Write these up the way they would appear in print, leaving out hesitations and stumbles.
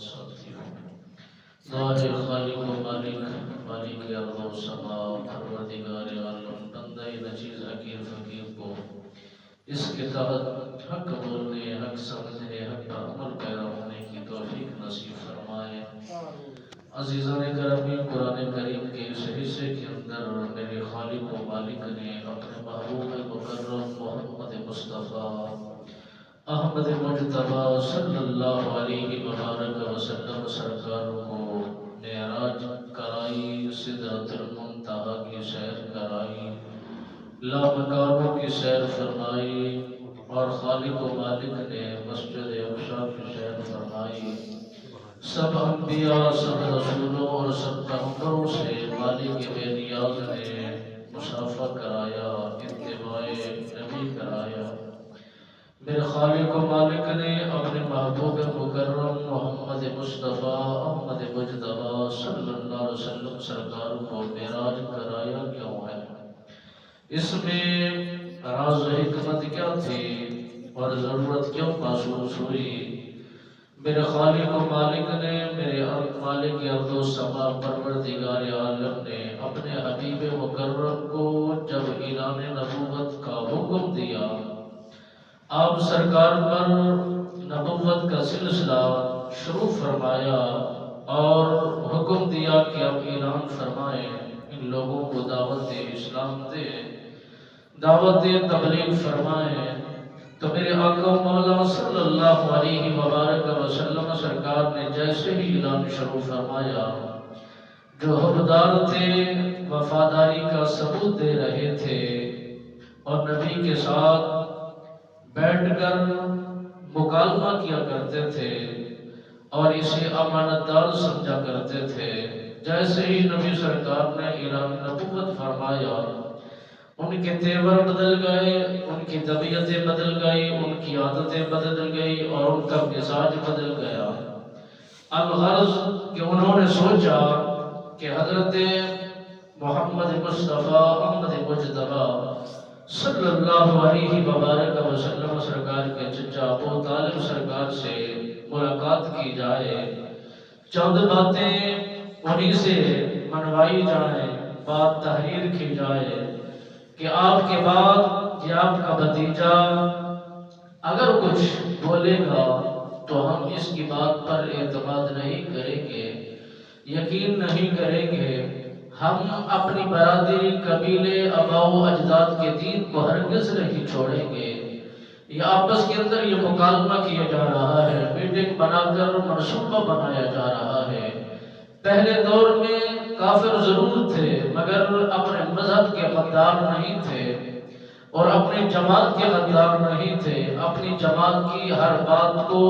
ساتھی ہوں۔ ظاہر خالق و مالک، مالک ارض و سما، پروردگار عالم، بندہ نچیز حقیر فقیر کو اس کے تحت حق بولنے، حق سمجھنے، حق پر عمل پیرا ہونے کی توفیق نصیب فرمائے۔ عزیزان گرامی، قرآن کریم کے اس حصے کے اندر میرے خالق و مالک نے اپنے محبوب مکرم محمد مصطفیٰ احمد مجتبی صلی اللہ علیہ وآلہ وسلم سرکار کو معراج کرائی، سدرۃ المنتہا کی سیر کرائی، لامکانوں کی سیر فرمائی، اور خالق و مالک نے مسجد اقصی کی سیر فرمائی۔ سب انبیاء، سب رسولوں اور سب پیغمبروں سے مالک بے نیاز نے مصافحہ کرایا، اتباع نبی کرایا۔ میرے خالق و مالک نے اپنے محبوب مکرم محمد مصطفیٰ احمد مجتبی صلی اللہ علیہ وسلم سرکار کو معراج کرایا کیوں ہے؟ اس میں راز و حکمت کیا تھی اور ضرورت کیوں محسوس ہوئی؟ میرے خالق و مالک نے، میرے مالک ارض و سما پروردگار عالم نے اپنے حبیب مکرم کو جب اعلان نبوت کا حکم دیا، آپ سرکار پر نبوت کا سلسلہ شروع فرمایا اور حکم دیا کہ اب اعلان فرمائیں، ان لوگوں کو دعوت دے، اسلام دے، دعوت دے، تبلیغ فرمائیں۔ تو میرے آقا مولا صلی اللہ علیہ وآلہ وسلم سرکار نے جیسے ہی اعلان شروع فرمایا، جو حقدار تھے وفاداری کا ثبوت دے رہے تھے اور نبی کے ساتھ بیٹھ کر مکالمہ کیا کرتے تھے اور اسے امانت دار سمجھا کرتے تھے، جیسے ہی نبی سرکار نے اعلان نبوت فرمایا، ان کے تیور بدل گئے، ان کی طبیعتیں بدل گئی، ان کی عادتیں بدل گئی اور ان کا مزاج بدل گیا۔ الغرض کہ انہوں نے سوچا کہ حضرت محمد مصطفیٰ احمد مجتبی صلی اللہ علیہ وآلہ وسلم سرکار کے چچا ابو طالب سرکار سے ملاقات کی جائے، چند باتیں انہی سے منوائی جائیں، بات تحریر کی جائے کہ آپ کے بعد یہ آپ کا بھتیجا اگر کچھ بولے گا تو ہم اس کی بات پر اعتماد نہیں کریں گے، یقین نہیں کریں گے، ہم اپنی برادری، قبیلے، آباء و اجداد کے دین کو ہرگز نہیں چھوڑیں گے۔ یہ آپس کے اندر یہ مکالمہ کیا جا رہا ہے، میٹنگ بنا کر منصوبہ بنایا جا رہا ہے۔ پہلے دور میں کافر ضرور تھے مگر اپنے مذہب کے غدار نہیں تھے اور اپنی جماعت کے غدار نہیں تھے، اپنی جماعت کی ہر بات کو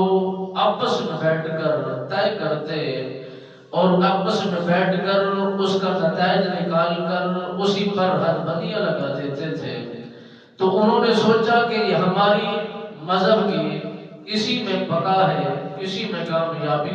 آپس میں بیٹھ کر طے کرتے اور آپس میں بیٹھ کر اس کا نتائج نکال کر اسی پر حدبندیاں لگا دیتے تھے۔ تو انہوں نے سوچا کہ یہ ہماری مذہب کی اسی میں بقا ہے، اسی میں کامیابی